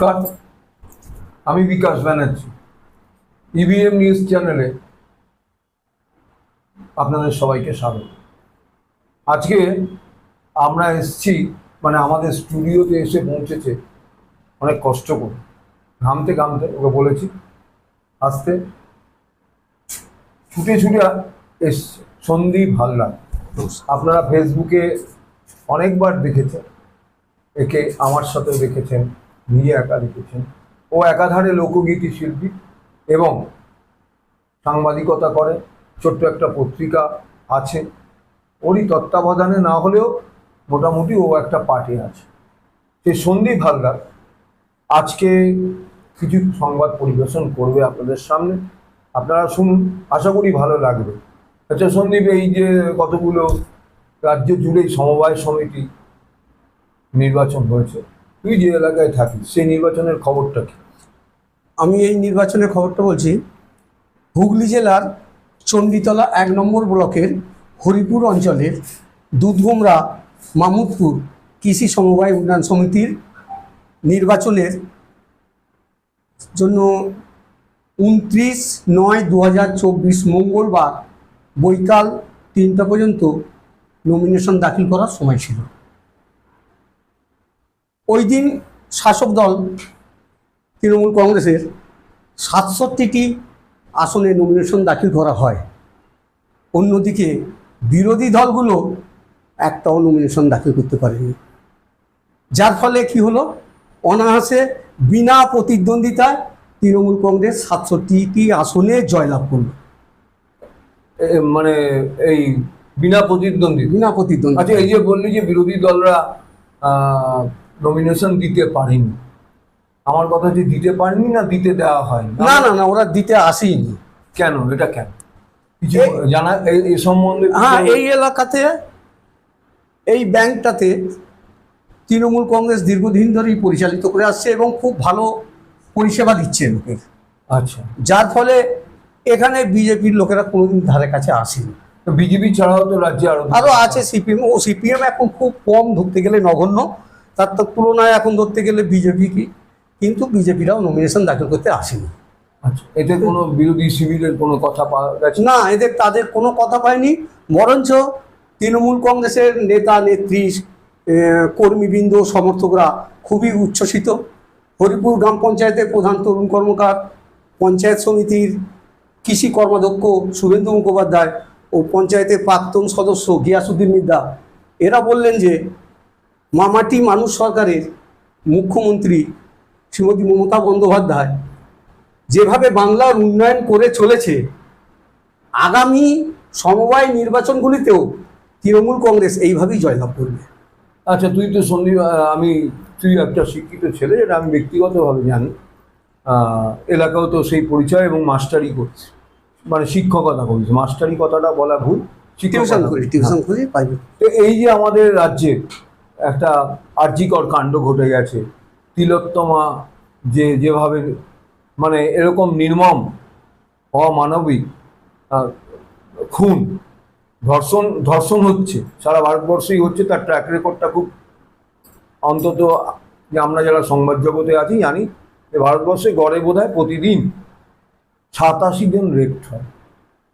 নমস্কার, আমি বিকাশ Banerjee. EVM news চ্যানেলে আপনাদের সবাইকে স্বাগত। আজকে আমরা এসেছি, আমাদের স্টুডিওতে এসে পৌঁছেছে অনেক কষ্ট করে, ঘামতে ঘামতে। ওকে বলেছি আসতে, ছুটে ছুটে এসছে সন্দীপ হালদার। আপনারা ফেসবুকে অনেকবার দেখেছেন একে, আমার সাথেও দেখেছেন, নিজে একা দেখেছেন। ও একাধারে লোকগীতি শিল্পী এবং সাংবাদিকতা করে, ছোট্ট একটা পত্রিকা আছে। ওরই তত্ত্বাবধানে না হলেও মোটামুটি ও একটা পার্টি আছে। সেই সন্দীপ হালদার আজকে কিছু সংবাদ পরিবেশন করবে আপনাদের সামনে। আপনারা শুনুন, আশা করি ভালো লাগবে। আচ্ছা সন্দীপ, এই যে কতগুলো রাজ্য জুড়েই সমবায় সমিতি নির্বাচন হয়েছে, তুই যে এলাকায় থাকিস সেই নির্বাচনের খবরটা কি? আমি এই নির্বাচনের খবরটা বলছি। হুগলি জেলার চণ্ডীতলা 1 নম্বর ব্লকের হরিপুর অঞ্চলের দুধগোমরা মামুদপুর কৃষি সমবায় উন্নয়ন সমিতির নির্বাচনের জন্য 29/9/2024 মঙ্গলবার বৈকাল 3টা পর্যন্ত নমিনেশন দাখিল করার সময় ছিল। ওই দিন শাসক দল তৃণমূল কংগ্রেসের 67টি আসনে নমিনেশন দাখিল করা হয়। অন্যদিকে বিরোধী দলগুলো একটাও নমিনেশন দাখিল করতে পারেনি, যার ফলে কি হলো, অনায়াসে বিনা প্রতিদ্বন্দ্বিতায় তৃণমূল কংগ্রেস 67টি আসনে জয়লাভ করল। এই বিনা প্রতিদ্বন্দ্বী। আচ্ছা, এই যে বললি যে বিরোধী দলরা নমিনেশন দিতে পারেনি, আমার কথা যে দিতে পারেনি না দিতে দেওয়া হয় না, না না, ওরা দিতে আসেনি। কেন? এটা কেন কিছু জানা এই সম্বন্ধে? হ্যাঁ, এই এলাকাতে এই ব্যাংকটাতে তৃণমূল কংগ্রেস দীর্ঘদিন ধরেই পরিচালিত করে আসছে এবং খুব ভালো পরিষেবা দিচ্ছে লোকের। আচ্ছা, যার ফলে এখানে বিজেপির লোকেরা কোনোদিন ধারে কাছে আসেনি। বিজেপি ছাড়াও তো রাজ্যে আরো আছে সিপিএম এখন খুব কম, ধরতে গেলে নগণ্য। তার তো তুলনায় এখন ধরতে গেলে বিজেপি কিন্তু বিজেপিরাও নমিনেশন দাখিল করতে আসেনি। আচ্ছা, এতে কোনো বিরোধী শিবিরের কোনো কথা পাওয়া গেছে না, তাদের কোনো কথা পায়নি। বরঞ্চ তৃণমূল কংগ্রেসের নেতা নেত্রী, কর্মীবৃন্দ, সমর্থকরা খুবই উচ্ছ্বসিত। হরিপুর গ্রাম পঞ্চায়েতের প্রধান তরুণ কর্মকার, পঞ্চায়েত সমিতির কৃষি কর্মাধ্যক্ষ শুভেন্দু মুখোপাধ্যায় ও পঞ্চায়েতের প্রাক্তন সদস্য গিয়াসুদ্দিন মিদ্দা এরা বললেন যে মামাটি মানুষ সরকারের মুখ্যমন্ত্রী শ্রীমতী মমতা বন্দ্যোপাধ্যায় যেভাবে বাংলার উন্নয়ন করে চলেছে, আগামী সমবায় নির্বাচনগুলিতেও তৃণমূল কংগ্রেস এইভাবেই জয়লাভ করবে। আচ্ছা, তুই তো সন্দীপ, তুই একটা শিক্ষিত ছেলে, এটা আমি ব্যক্তিগতভাবে জানি। এলাকাও তো সেই পরিচয় এবং মাস্টারি করছে, শিক্ষকতা করছে। মাস্টারি কথাটা বলা ভুল, টিউশন করি পাইবে। তো এই যে আমাদের রাজ্যে একটা আর্জিকর কাণ্ড ঘটে গেছে, তিলোত্তমা যেভাবে এরকম নির্মম, অমানবিক খুন, ধর্ষণ হচ্ছে, সারা ভারতবর্ষেই হচ্ছে। তার ট্র্যাক রেকর্ডটা খুব, অন্তত যে আমরা যারা সংবাদ জগতে আছি জানি যে ভারতবর্ষে গড়ে বোধহয় প্রতিদিন 87 জন রেপ হয়।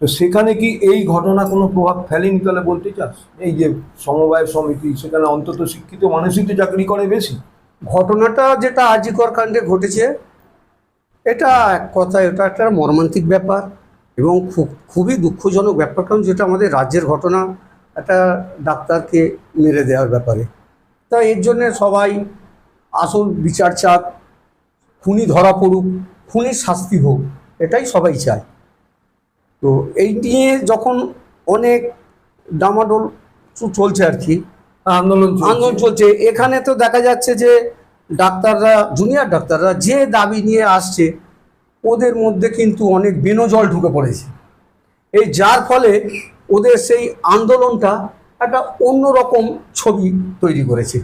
তো সেখানে কি এই ঘটনা কোনো প্রভাব ফেলেনি তাহলে বলতে চাস? এই যে সমবায় সমিতি, সেখানে অন্তত শিক্ষিত মানুষই তো চাকরি করে বেশি। ঘটনাটা যেটা আরজিকর কাণ্ডে ঘটেছে, এটা এক কথায় এটা একটা মর্মান্তিক ব্যাপার এবং খুবই দুঃখজনক ব্যাপার। কারণ যেটা আমাদের রাজ্যের ঘটনা, একটা ডাক্তারকে মেরে দেওয়ার ব্যাপারে। তা এর জন্যে সবাই আসল বিচার চাক, খুনি ধরা পড়ুক, খুনির শাস্তি হোক, এটাই সবাই চায়। তো এই নিয়ে যখন অনেক ডামাডোল চলছে আর কি, আন্দোলন চলছে, এখানে তো দেখা যাচ্ছে যে ডাক্তাররা, জুনিয়র ডাক্তাররা যে দাবি নিয়ে আসছে, ওদের মধ্যে কিন্তু অনেক বেনজল ঢুকে পড়েছে। এই যার ফলে ওদের সেই আন্দোলনটা একটা অন্যরকম ছবি তৈরি করেছে,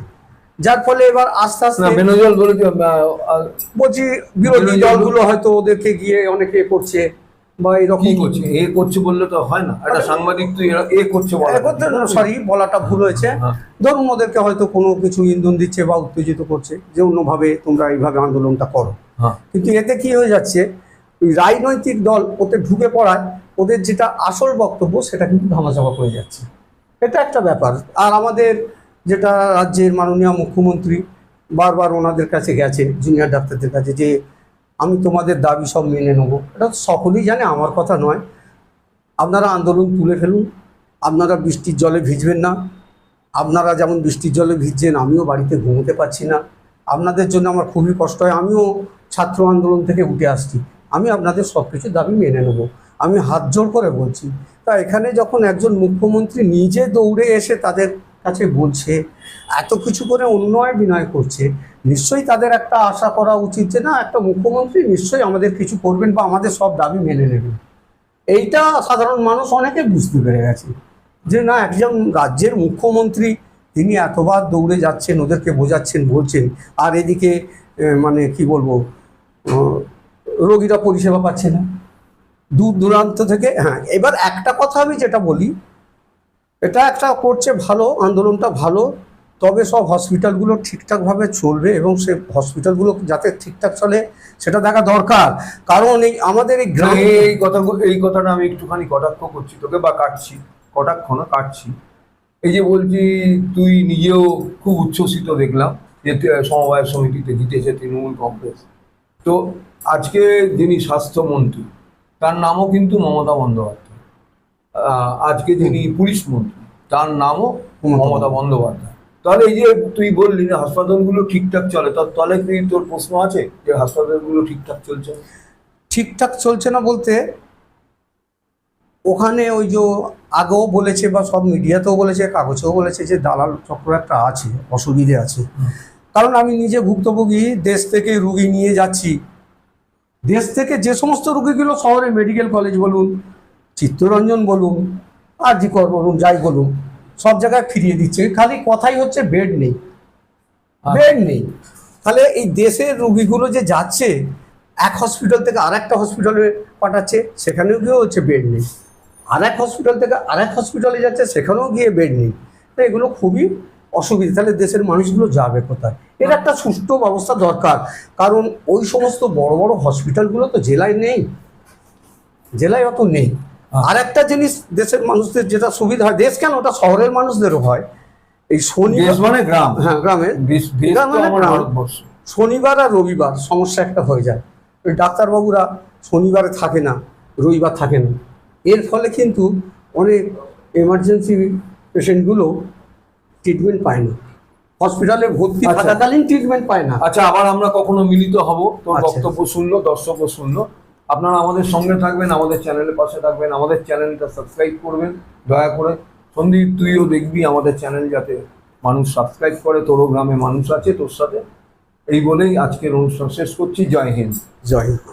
যার ফলে এবার আস্তে আস্তে বেনজল বলছি বিরোধী দলগুলো হয়তো ওদেরকে গিয়ে অনেকে করছে, বা এরকম কি করছে এ করছে বললে তো হয় না, একটা সাংবাদিক তুই এ করছে বলা সরি বলাটা ভুল হয়েছে। হ্যাঁ। ধরুন ওদেরকে হয়তো কোনো কিছু ইন্ধন দিচ্ছে বা উত্তেজিত করছে যে অন্যভাবে তোমরা এইভাবে আন্দোলনটা করো, হ্যাঁ কিন্তু এতে কি হয়ে যাচ্ছে, ওই রাজনৈতিক দল ওতে ঢুকে পড়ায় ওদের যেটা আসল বক্তব্য সেটা কিন্তু ধামাচাপা পড়ে যাচ্ছে। এটা একটা ব্যাপার। আর আমাদের যেটা রাজ্যের মাননীয় মুখ্যমন্ত্রী বারবার ওনাদের কাছে গেছে, জুনিয়র ডাক্তারদের কাছে, যে আমি তোমাদের দাবি সব মেনে নেবো। এটা তো সকলেই জানে, আমার কথা নয়। আপনারা আন্দোলন তুলে ফেলুন, আপনারা বৃষ্টির জলে ভিজবেন না। আপনারা যেমন বৃষ্টির জলে ভিজছেন, আমিও বাড়িতে ঘুমোতে পারছি না, আপনাদের জন্য আমার খুবই কষ্ট হয়। আমিও ছাত্র আন্দোলন থেকে উঠে আসছি, আমি আপনাদের সব কিছু দাবি মেনে নেব, আমি হাত জোড় করে বলছি। তা এখানে যখন একজন মুখ্যমন্ত্রী নিজে দৌড়ে এসে তাদের কাছে বলছে, এত কিছু করে অন্যায় বিনয় করছে, নিশ্চয়ই তাদের একটা আশা করা উচিত যে না, একটা মুখ্যমন্ত্রী নিশ্চয়ই আমাদের কিছু করবেন বা আমাদের সব দাবি মেনে নেবেন। এইটা সাধারণ মানুষ অনেকে বুঝতে পেরে গেছে যে না, একজন রাজ্যের মুখ্যমন্ত্রী তিনি এতবার দৌড়ে যাচ্ছেন, ওদেরকে বোঝাচ্ছেন, বলছেন, আর এদিকে মানে কি বলবো, রোগীরা পরিষেবা পাচ্ছে না দূর দূরান্ত থেকে। হ্যাঁ, এবার একটা কথা আমি যেটা বলি, এটা একটা করছে ভালো, আন্দোলনটা ভালো, তবে সব হসপিটালগুলো ঠিকঠাকভাবে চলবে এবং সে হসপিটালগুলো যাতে ঠিকঠাক চলে সেটা দেখা দরকার। কারণ এই আমাদের এই গ্রামে এই কথাটা আমি একটুখানি কটাক্ষ করছি তোকে, বা কটাক্ষ না কাটছি। এই যে বলছি, তুই নিজেও খুব উচ্ছ্বসিত দেখলাম যে সমবায় সমিতিতে জিতেছে তৃণমূল কংগ্রেস। তো আজকে যিনি স্বাস্থ্যমন্ত্রী তার নামও কিন্তু মমতা বন্দ্যোপাধ্যায়, আজকে যিনি পুলিশ মন্ত্রী তার নামও মমতা বন্দ্যোপাধ্যায়। তাহলে এই যে তুই বললি না হাসপাতালগুলো ঠিকঠাক চলে, তাহলে কি তোর প্রশ্ন আছে যে হাসপাতালগুলো ঠিকঠাক চলছে? ঠিকঠাক চলছে না বলতে, ওখানে ওই যে আগেও বলেছে বা সব মিডিয়াতেও বলেছে, কাগজেও বলেছে যে দালাল চক্র একটা আছে, অসুবিধে আছে। কারণ আমি নিজে ভুক্তভোগী, দেশ থেকে রুগী নিয়ে যাচ্ছি, দেশ থেকে যে সমস্ত রুগীগুলো শহরে মেডিকেল কলেজ বলুন, চিত্তরঞ্জন বলুন, জি কর বলুন, যাই বলুন, সব জায়গায় ফিরিয়ে দিচ্ছে। খালি কথাই হচ্ছে বেড নেই, বেড নেই। তাহলে এই দেশের রুগীগুলো যে যাচ্ছে এক হসপিটাল থেকে আর একটা হসপিটালে পাঠাচ্ছে, সেখানেও গিয়ে হচ্ছে বেড নেই, আর এক হসপিটাল থেকে আর এক হসপিটালে যাচ্ছে, সেখানেও গিয়ে বেড নেই। তো এগুলো খুবই অসুবিধা। তাহলে দেশের মানুষগুলো যাবে কোথায়? এর একটা সুষ্ঠু ব্যবস্থা দরকার। কারণ ওই সমস্ত বড় বড় হসপিটালগুলো তো জেলায় নেই, জেলায় অত নেই। আর একটা জিনিস দেশের মানুষদের যেটা সুবিধা হয়, দেশ কেন, ওটা শহরের মানুষদেরও হয়, এই শনিবার মানে গ্রাম, হ্যাঁ গ্রামের, শনিবার আর রবিবার সমস্যা একটা হয়ে যায়। ওই ডাক্তারবাবুরা শনিবারে থাকে না, রবিবার থাকে না। এর ফলে কিন্তু অনেক এমার্জেন্সি পেশেন্টগুলো ট্রিটমেন্ট পায় না, হসপিটালে ভর্তি থাকাকালীন ট্রিটমেন্ট পায় না। আচ্ছা, আবার আমরা কখনো মিলিত হব, তোর আচ্ছা। বক্তব্য শুনলো, দর্শকও শুনলো। আপনারা আমাদের সঙ্গে থাকবেন, আমাদের চ্যানেলের পাশে থাকবেন, আমাদের চ্যানেলটা সাবস্ক্রাইব করবেন দয়া করে। সন্দীপ, তুইও দেখবি আমাদের চ্যানেল যাতে মানুষ সাবস্ক্রাইব করে, তোরও গ্রামে মানুষ আছে তোর সাথে। এই বলেই আজকের অনুষ্ঠান শেষ করছি। জয় হিন্দ। জয় হিন্দ।